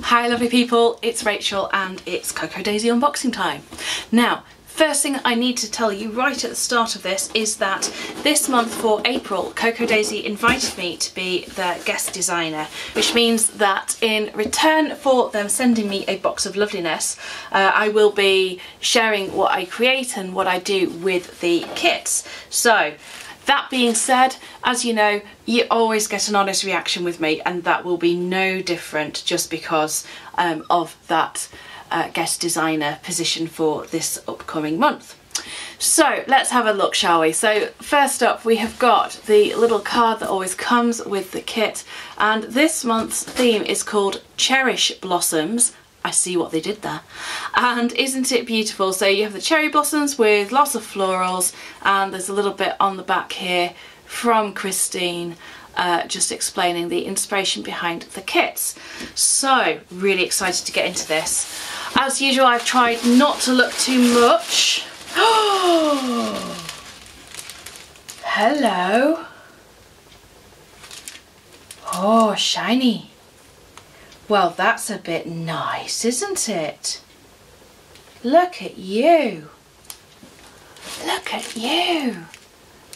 Hi lovely people, it's Rachel and it's Cocoa Daisy unboxing time. Now, first thing I need to tell you right at the start of this is that this month for April, Cocoa Daisy invited me to be their guest designer, which means that in return for them sending me a box of loveliness, I will be sharing what I create and what I do with the kits. So, that being said, as you know, you always get an honest reaction with me, and that will be no different just because of that guest designer position for this upcoming month. So let's have a look, shall we? So first up we have got the little card that always comes with the kit, and this month's theme is called Cherish Blossoms. I see what they did there. And isn't it beautiful? So you have the cherry blossoms with lots of florals, and there's a little bit on the back here from Christine just explaining the inspiration behind the kits. So really excited to get into this. As usual, I've tried not to look too much. Oh, hello. Oh, shiny. Well, that's a bit nice, isn't it? Look at you. Look at you.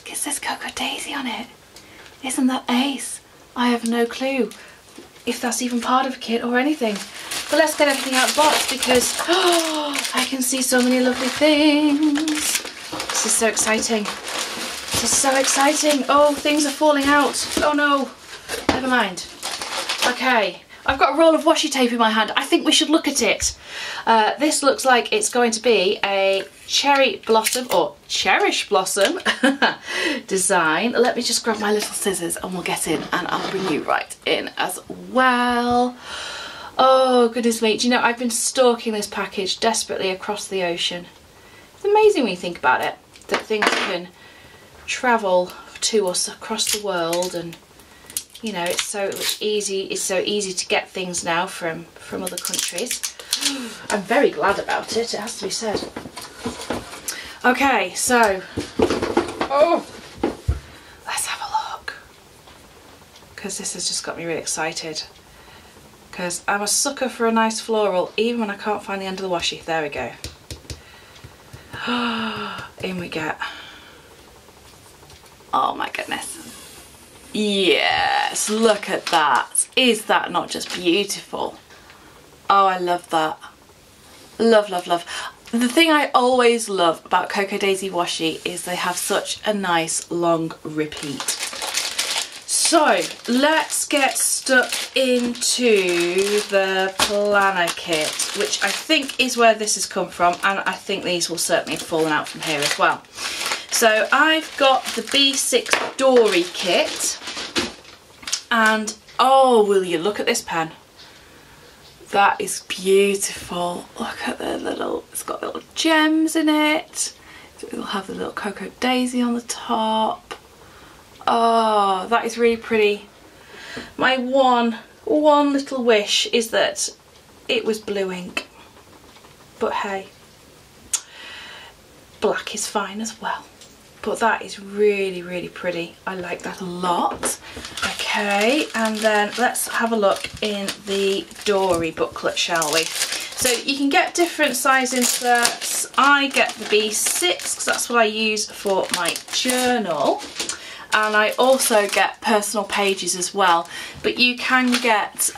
It says Cocoa Daisy on it. Isn't that ace? I have no clue if that's even part of a kit or anything. But let's get everything out of the box because I can see so many lovely things. This is so exciting. This is so exciting. Oh, things are falling out. Oh no. Never mind. Okay. I've got a roll of washi tape in my hand. I think we should look at it. This looks like it's going to be a cherry blossom or cherish blossom design. Let me just grab my little scissors and we'll get in, and I'll bring you right in as well. Oh goodness me, do you know, I've been stalking this package desperately across the ocean. It's amazing when you think about it, that things can travel to us across the world, and you know, it's so easy to get things now from other countries. I'm very glad about it, it has to be said. Okay, so let's have a look, because this has just got me really excited, because I'm a sucker for a nice floral even when I can't find the end of the washi. There we go. In we get. Oh my goodness. Yes, look at that. Is that not just beautiful? Oh, I love that. Love, love, love. The thing I always love about Cocoa Daisy washi is they have such a nice long repeat. So let's get stuck into the planner kit, which I think is where this has come from, and I think these will certainly have fallen out from here as well. So I've got the B6 Dori kit, and oh, will you look at this pen? That is beautiful. Look at the little, it's got little gems in it. It'll have the little Cocoa Daisy on the top. Oh, that is really pretty. My one little wish is that it was blue ink, but hey, black is fine as well. But that is really, really pretty. I like that a lot. Okay, and then let's have a look in the Dori booklet, shall we? So you can get different size inserts. I get the B6 because that's what I use for my journal. And I also get personal pages as well, but you can get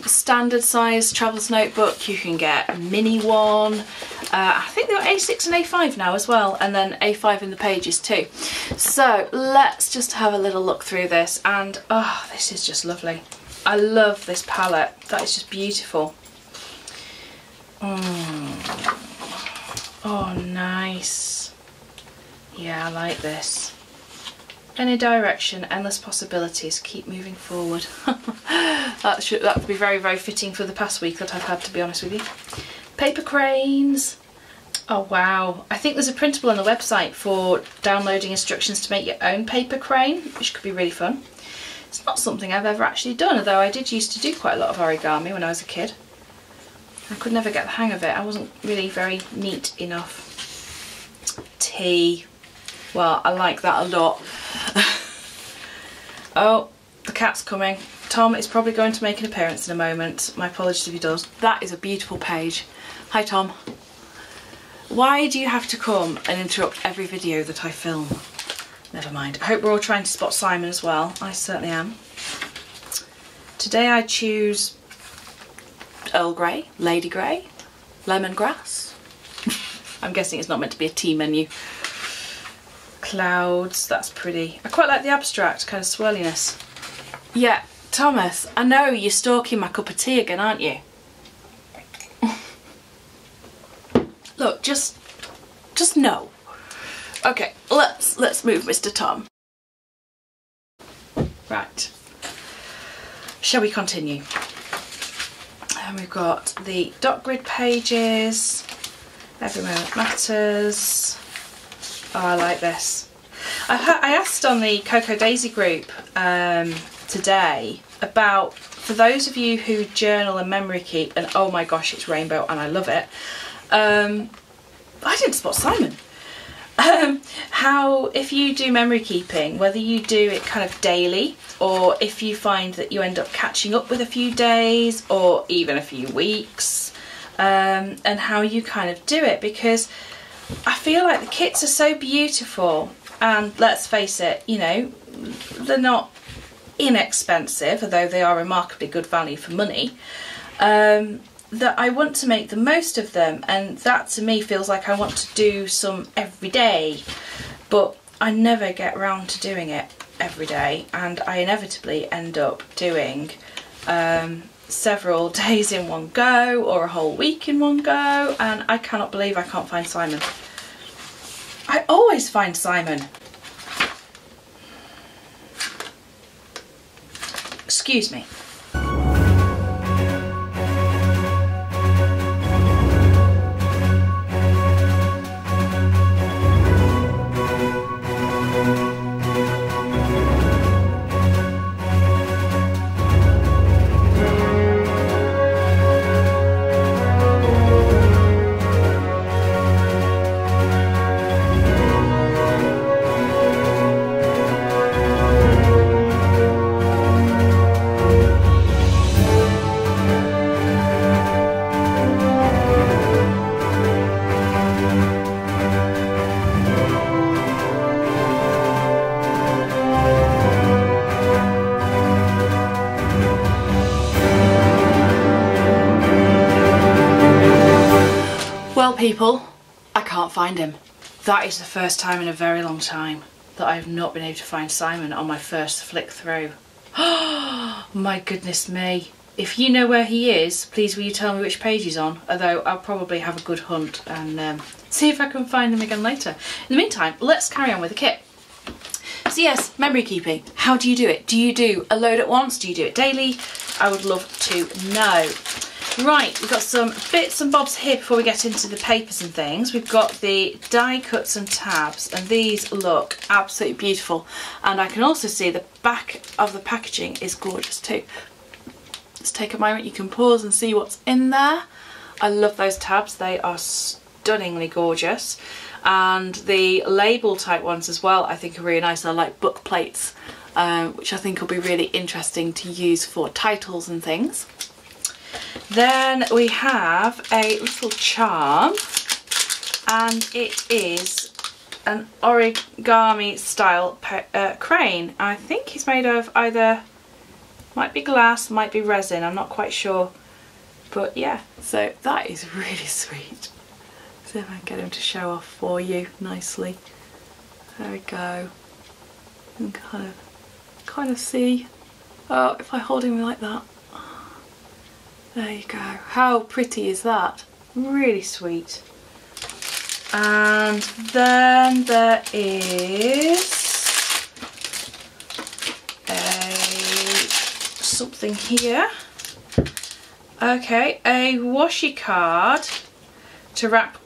standard size traveller's notebook, you can get a mini one, I think they're A6 and A5 now as well, and then A5 in the pages too. So let's just have a little look through this, and oh, this is just lovely. I love this palette, that is just beautiful. Oh, nice. Yeah, I like this. Any direction, endless possibilities, keep moving forward. that would be very, very fitting for the past week that I've had, to be honest with you. Paper cranes. Oh wow, I think there's a printable on the website for downloading instructions to make your own paper crane, which could be really fun. It's not something I've ever actually done, although I did used to do quite a lot of origami when I was a kid. I could never get the hang of it, I wasn't really very neat enough. Tea. Well, I like that a lot. Oh, the cat's coming. Tom is probably going to make an appearance in a moment. My apologies if he does. That is a beautiful page. Hi Tom. Why do you have to come and interrupt every video that I film? Never mind. I hope we're all trying to spot Simon as well. I certainly am. Today I choose Earl Grey, Lady Grey, lemongrass. I'm guessing it's not meant to be a tea menu. Clouds, that's pretty. I quite like the abstract kind of swirliness. Yeah, Thomas, I know you're stalking my cup of tea again, aren't you? Look, just no. Okay, let's move Mr. Tom. Right. Shall we continue? And we've got the dot grid pages. Every moment matters. Oh, I like this. I asked on the Cocoa Daisy group today about, for those of you who journal and memory keep, and oh my gosh, it's rainbow and I love it. I didn't spot Simon. How, if you do memory keeping, whether you do it kind of daily, or if you find that you end up catching up with a few days or even a few weeks, and how you kind of do it, because I feel like the kits are so beautiful, and let's face it, you know, they're not inexpensive, although they are remarkably good value for money, that I want to make the most of them, and that to me feels like I want to do some every day, but I never get round to doing it every day, and I inevitably end up doing several days in one go or a whole week in one go, and I cannot believe I can't find Simon. I always find Simon. Excuse me. Well people, I can't find him. That is the first time in a very long time that I have not been able to find Simon on my first flick through. Oh my goodness me. If you know where he is, please will you tell me which page he's on, although I'll probably have a good hunt and see if I can find him again later. In the meantime, let's carry on with the kit. So yes, memory keeping. How do you do it? Do you do a load at once? Do you do it daily? I would love to know. Right, we've got some bits and bobs here before we get into the papers and things. We've got the die cuts and tabs, and these look absolutely beautiful. And I can also see the back of the packaging is gorgeous too. Let's take a moment, you can pause and see what's in there. I love those tabs, they are stunningly gorgeous. And the label type ones as well I think are really nice. I like book plates, which I think will be really interesting to use for titles and things. Then we have a little charm, and it is an origami style crane. I think it's made of either, might be glass, might be resin, I'm not quite sure, but yeah, so that is really sweet. See if I can get him to show off for you nicely. There we go. You can kind of see, oh, if I hold him like that. There you go. How pretty is that? Really sweet. And then there is something here. Okay, a washi card to wrap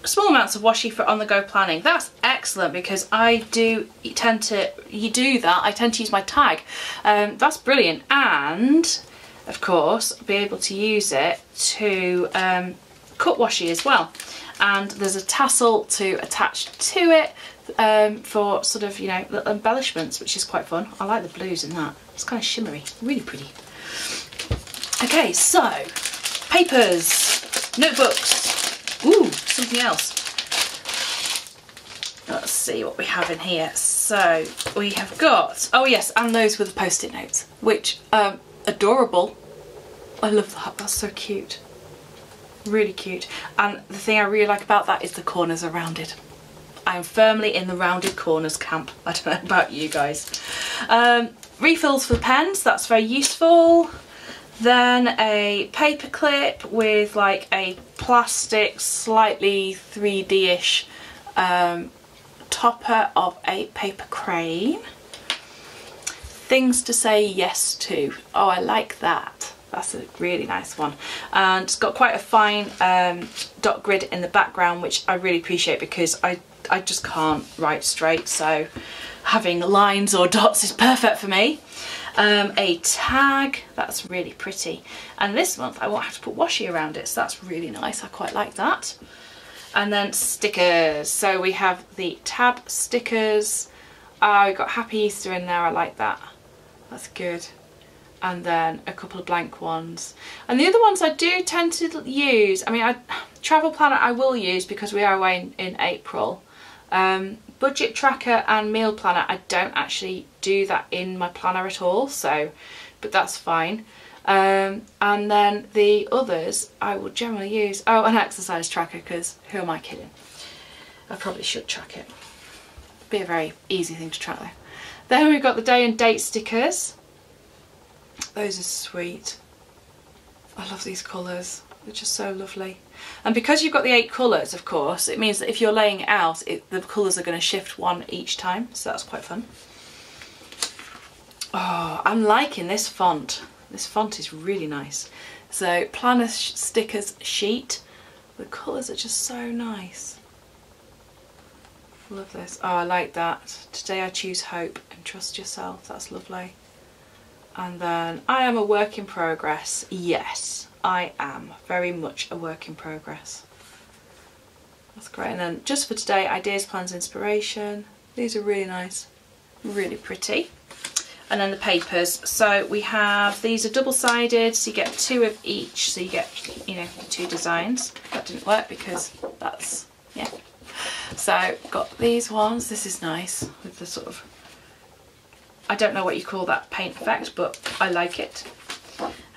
small amounts of washi for on-the-go planning. That's excellent because I tend to use my tag. That's brilliant, and of course be able to use it to cut washi as well. And there's a tassel to attach to it for sort of, you know, little embellishments, which is quite fun. I like the blues in that. It's kind of shimmery, really pretty. Okay, so papers, notebooks, ooh, something else. Let's see what we have in here. So we have got, oh yes, and those with the post-it notes, which adorable. I love that, that's so cute. Really cute. And the thing I really like about that is the corners are rounded. I am firmly in the rounded corners camp. I don't know about you guys. Refills for the pens, that's very useful. Then a paper clip with like a plastic, slightly 3D-ish topper of a paper crane. Things to say yes to. Oh, I like that. That's a really nice one. And it's got quite a fine dot grid in the background, which I really appreciate because I just can't write straight, so having lines or dots is perfect for me. A tag, that's really pretty. And this month I won't have to put washi around it, so that's really nice. I quite like that. And then stickers. So we have the tab stickers. We've got Happy Easter in there, I like that. That's good. And then a couple of blank ones. And the other ones I do tend to use, I mean, travel planner I will use because we are away in April. Budget tracker and meal planner, I don't actually do that in my planner at all, so, but that's fine. And then the others I will generally use, oh, an exercise tracker, because who am I kidding? I probably should track it. Be a very easy thing to track though. Then we've got the day and date stickers. Those are sweet. I love these colours. They're just so lovely. And because you've got the 8 colours, of course, it means that if you're laying it out, the colours are going to shift one each time. So that's quite fun. Oh, I'm liking this font. This font is really nice. So planner stickers sheet. The colours are just so nice. Love this. Oh, I like that. Today I choose hope and trust yourself. That's lovely. And then I am a work in progress. Yes, I am very much a work in progress. That's great. And then just for today, ideas, plans, inspiration. These are really nice, really pretty. And then the papers. So we have, these are double-sided, so you get 2 of each. So you get, you know, 2 designs. That didn't work because that's, yeah. So got these ones. This is nice with the sort of, I don't know what you call that paint effect, but I like it.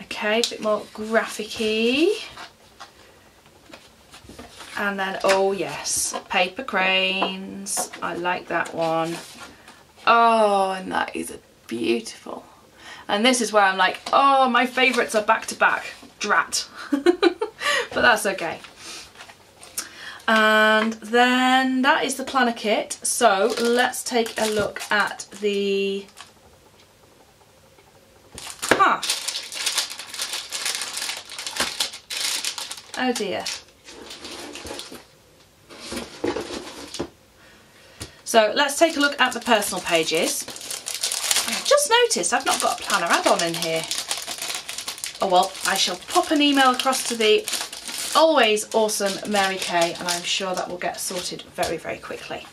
Okay, a bit more graphic-y. And then, oh yes, paper cranes. I like that one. Oh, and that is beautiful. And this is where I'm like, oh, my favourites are back to back. Drat. But that's okay. And then that is the planner kit. So let's take a look at the... Huh. Oh dear. So let's take a look at the personal pages. I've just noticed I've not got a planner add-on in here. Oh well, I shall pop an email across to the always awesome Mary Kay, and I'm sure that will get sorted very, very quickly.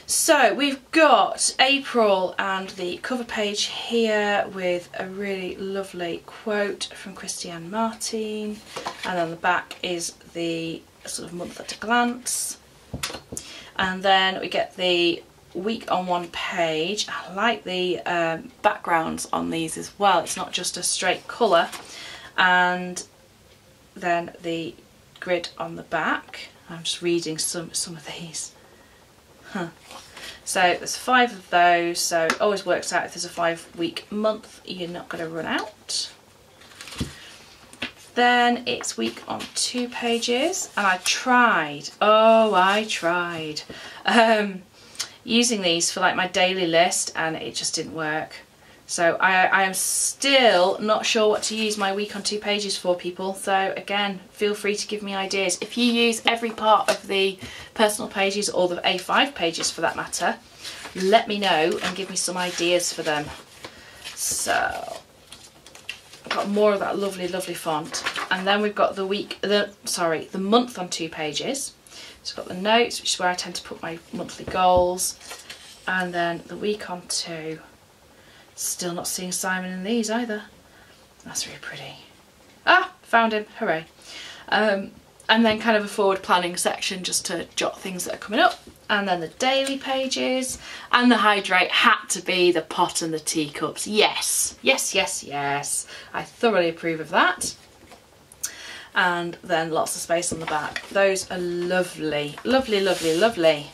So we've got April and the cover page here with a really lovely quote from Christiane Martin, and on the back is the sort of month at a glance. And then we get the week on one page. I like the backgrounds on these as well. It's not just a straight colour. And then the grid on the back. I'm just reading some of these. Huh. So there's 5 of those, so it always works out if there's a 5-week month, you're not going to run out. Then it's week on 2 pages, and I tried, oh I tried, using these for like my daily list, and it just didn't work. So I am still not sure what to use my week on 2 pages for, people. So again, feel free to give me ideas. If you use every part of the personal pages, or the A5 pages for that matter, let me know and give me some ideas for them. So I've got more of that lovely, lovely font. And then we've got the month on 2 pages. It's got the notes, which is where I tend to put my monthly goals. And then the week on 2. Still not seeing Simon in these either. That's really pretty. Ah, found him, hooray. And then kind of a forward planning section just to jot things that are coming up. And then the daily pages. And the hydrate had to be the pot and the teacups. Yes, yes, yes, yes. I thoroughly approve of that. And then lots of space on the back. Those are lovely, lovely, lovely, lovely.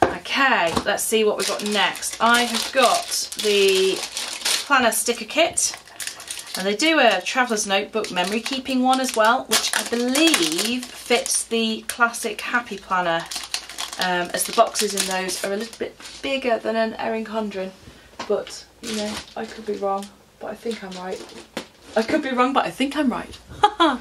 Okay, let's see what we've got next. I have got the planner sticker kit, and they do a traveller's notebook memory keeping one as well, which I believe fits the classic Happy Planner, as the boxes in those are a little bit bigger than an Erin Condren. But, you know, I could be wrong, but I think I'm right. I could be wrong, but I think I'm right.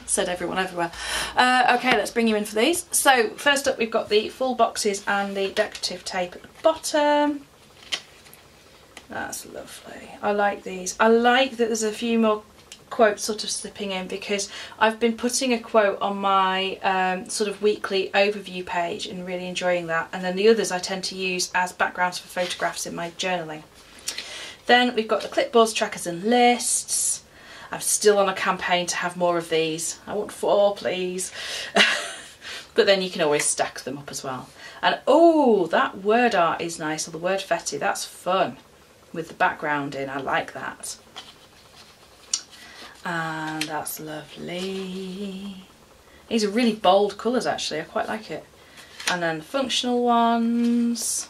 Said everyone everywhere. Okay, let's bring you in for these. So first up, we've got the full boxes and the decorative tape at the bottom. That's lovely. I like these. I like that there's a few more quotes sort of slipping in, because I've been putting a quote on my sort of weekly overview page and really enjoying that. And then the others I tend to use as backgrounds for photographs in my journaling. Then we've got the clipboards, trackers and lists. I'm still on a campaign to have more of these. I want 4, please. But then you can always stack them up as well. And oh, that word art is nice, or the word fetty, that's fun. With the background in, I like that. And that's lovely. These are really bold colours actually, I quite like it. And then the functional ones.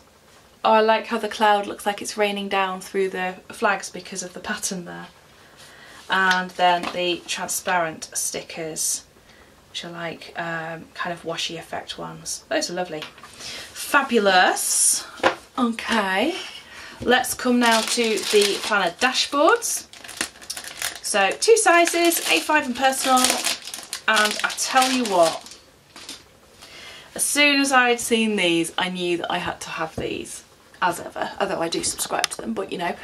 Oh, I like how the cloud looks like it's raining down through the flags because of the pattern there. And then the transparent stickers, which are like kind of washi effect ones. Those are lovely. Fabulous. Okay, let's come now to the planner dashboards. So 2 sizes, A5 and personal, and I tell you what, as soon as I'd seen these, I knew that I had to have these, as ever, although I do subscribe to them, but you know.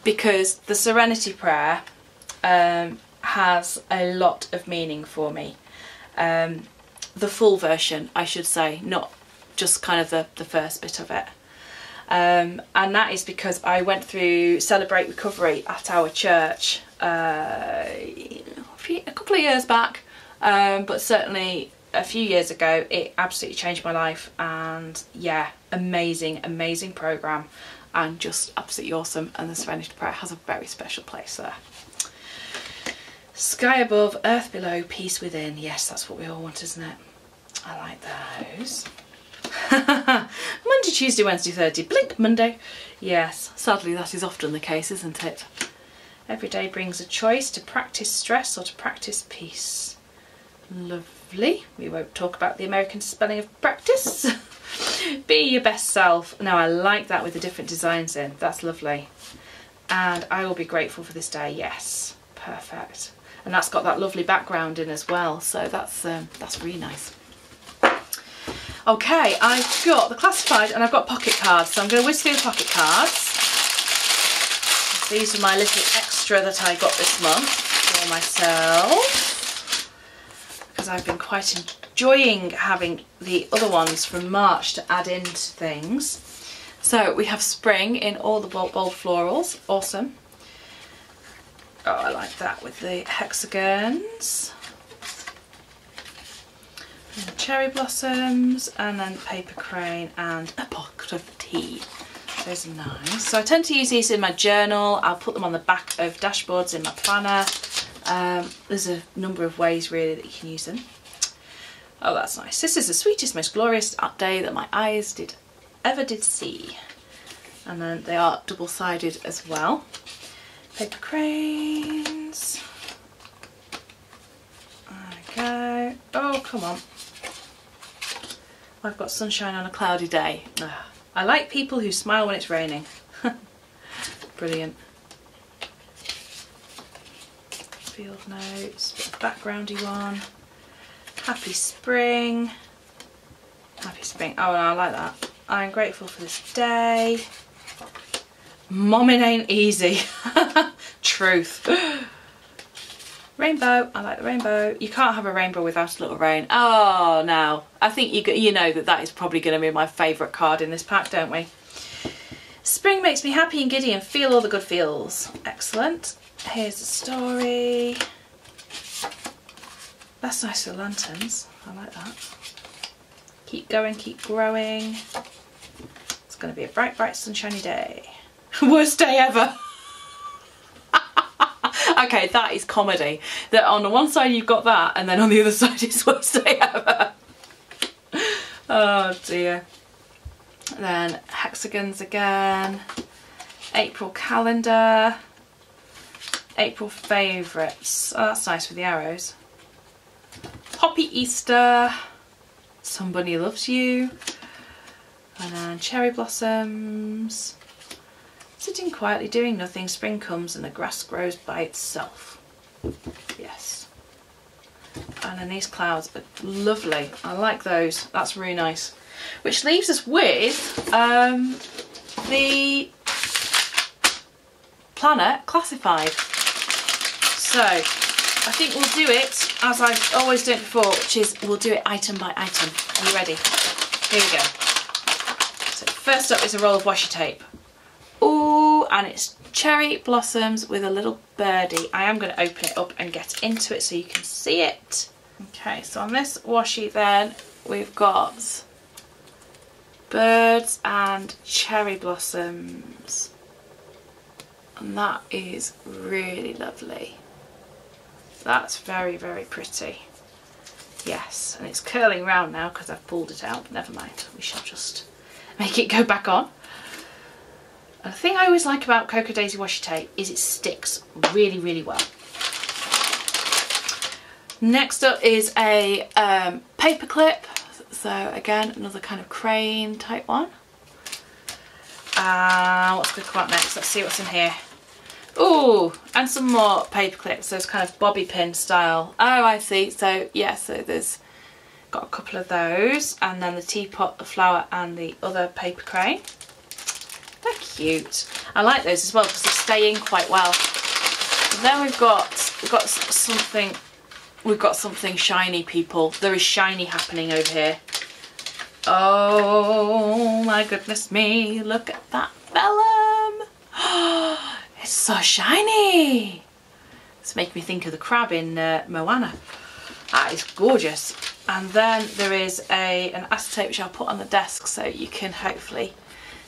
Because the Serenity Prayer has a lot of meaning for me. The full version, I should say, not just kind of the first bit of it. And that is because I went through Celebrate Recovery at our church a couple of years back, but certainly a few years ago. It absolutely changed my life, and yeah, amazing, amazing programme. And just absolutely awesome, and the Serenity Prayer has a very special place there. Sky above, earth below, peace within. Yes, that's what we all want, isn't it? I like those. Monday, Tuesday, Wednesday, Thursday, blink Monday. Yes, sadly that is often the case, isn't it? Every day brings a choice to practice stress or to practice peace. Lovely. We won't talk about the American spelling of practice. Be your best self. Now I like that with the different designs in. That's lovely. And I will be grateful for this day. Yes, perfect. And that's got that lovely background in as well. So that's really nice. Okay, I've got the classified and I've got pocket cards. So I'm going to whiz through the pocket cards. These are my little extra that I got this month for myself, because I've been quite enjoying having the other ones from March to add into things. So we have spring in all the bold florals. Awesome. Oh, I like that with the hexagons. And the cherry blossoms, and then paper crane and a pot of tea. Those are nice. So I tend to use these in my journal. I'll put them on the back of dashboards in my planner. There's a number of ways really that you can use them. Oh, that's nice. This is the sweetest, most glorious day that my eyes ever did see. And then they are double-sided as well. Paper cranes. There we go. Oh, come on. I've got sunshine on a cloudy day. Ugh. I like people who smile when it's raining. Brilliant. Field notes, bit of backgroundy one. Happy spring. Happy spring. Oh, no, I like that. I'm grateful for this day. Momming ain't easy. Truth. Rainbow, I like the rainbow. You can't have a rainbow without a little rain. Oh no, I think you know that is probably going to be my favourite card in this pack, don't we? Spring makes me happy and giddy and feel all the good feels. Excellent. Here's the story. That's nice for lanterns. I like that. Keep going, keep growing. It's going to be a bright, bright, sunshiny day. Worst day ever. Okay, that is comedy. That on the one side you've got that, and then on the other side it's worst day ever. Oh dear. And then hexagons again. April calendar. April favourites. Oh, that's nice with the arrows. Poppy Easter. Somebody loves you. And then cherry blossoms. Sitting quietly doing nothing, spring comes and the grass grows by itself. Yes. And then these clouds are lovely. I like those. That's really nice. Which leaves us with the planner classified. So I think we'll do it as I've always done it before, which is we'll do it item by item. Are you ready? Here we go. So first up is a roll of washi tape. Ooh, and it's cherry blossoms with a little birdie. I am going to open it up and get into it so you can see it. Okay, so on this washi then we've got birds and cherry blossoms. And that is really lovely. That's very, very pretty. Yes, and it's curling round now because I've pulled it out. Never mind, we shall just make it go back on. And the thing I always like about Cocoa Daisy washi tape is it sticks really, really well. Next up is a paper clip. So again, another kind of crane type one. What's going to come out next? Let's see what's in here. Ooh, and some more paper clips. Those kind of bobby pin style. Oh, I see. So yeah, so there's got a couple of those, and then the teapot, the flower, and the other paper crane. They're cute. I like those as well because they stay in quite well. And then we've got something shiny, people. There is shiny happening over here. Oh my goodness me, look at that vellum. It's so shiny. It's making me think of the crab in Moana. That is gorgeous. And then there is an acetate which I'll put on the desk so you can hopefully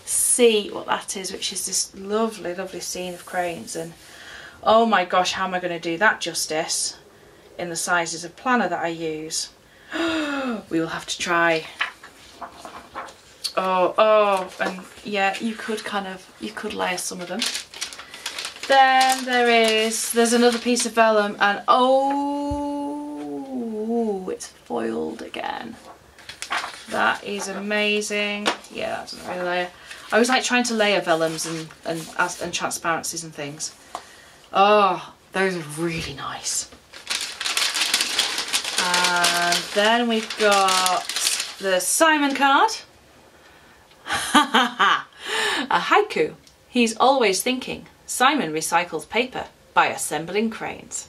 see what that is, which is this lovely, lovely scene of cranes. And oh my gosh, how am I going to do that justice in the sizes of planner that I use? We will have to try. And yeah, you could layer some of them. Then there's another piece of vellum, and oh, it's foiled again. That is amazing. Yeah, that doesn't really layer. I always like trying to layer vellums and transparencies and things. Oh, those are really nice. And then we've got the Simon card. A haiku. He's always thinking. Simon recycles paper by assembling cranes.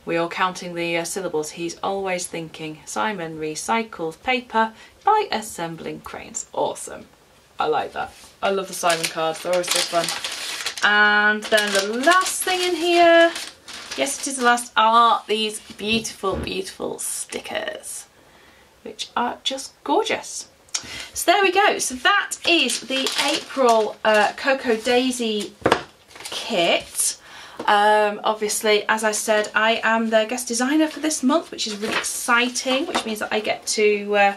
We're all counting the syllables. He's always thinking. Simon recycles paper by assembling cranes. Awesome. I like that. I love the Simon cards. They're always so fun. And then the last thing in here, yes it is the last, are these beautiful, beautiful stickers, which are just gorgeous. So there we go. So that is the April Cocoa Daisy kit. Obviously, as I said, I am the guest designer for this month, which is really exciting, which means that I get to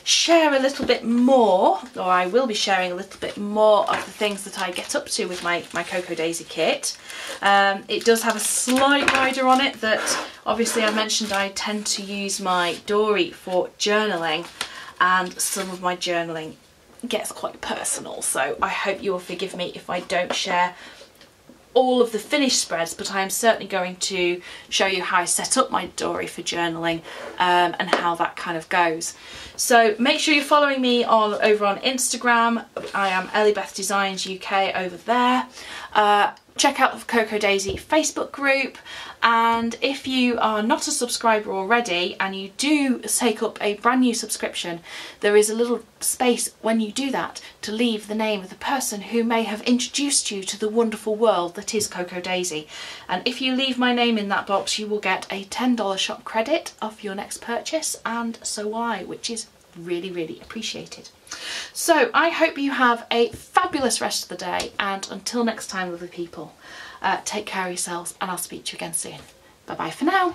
share a little bit more, or I will be sharing a little bit more of the things that I get up to with my Cocoa Daisy kit. It does have a slight rider on it that obviously I mentioned I tend to use my dori for journaling, and some of my journaling gets quite personal, so I hope you will forgive me if I don't share all of the finished spreads, but I am certainly going to show you how I set up my dori for journaling and how that kind of goes. So make sure you're following me over on Instagram. I am ELLIEBETHDESIGNS UK over there. check out the Cocoa Daisy Facebook group, and if you are not a subscriber already and you do take up a brand new subscription, there is a little space when you do that to leave the name of the person who may have introduced you to the wonderful world that is Cocoa Daisy. And if you leave my name in that box, you will get a $10 shop credit off your next purchase, and so will I, which is really, really appreciated. So I hope you have a fabulous rest of the day, and until next time, lovely people, take care of yourselves, and I'll speak to you again soon. Bye bye for now.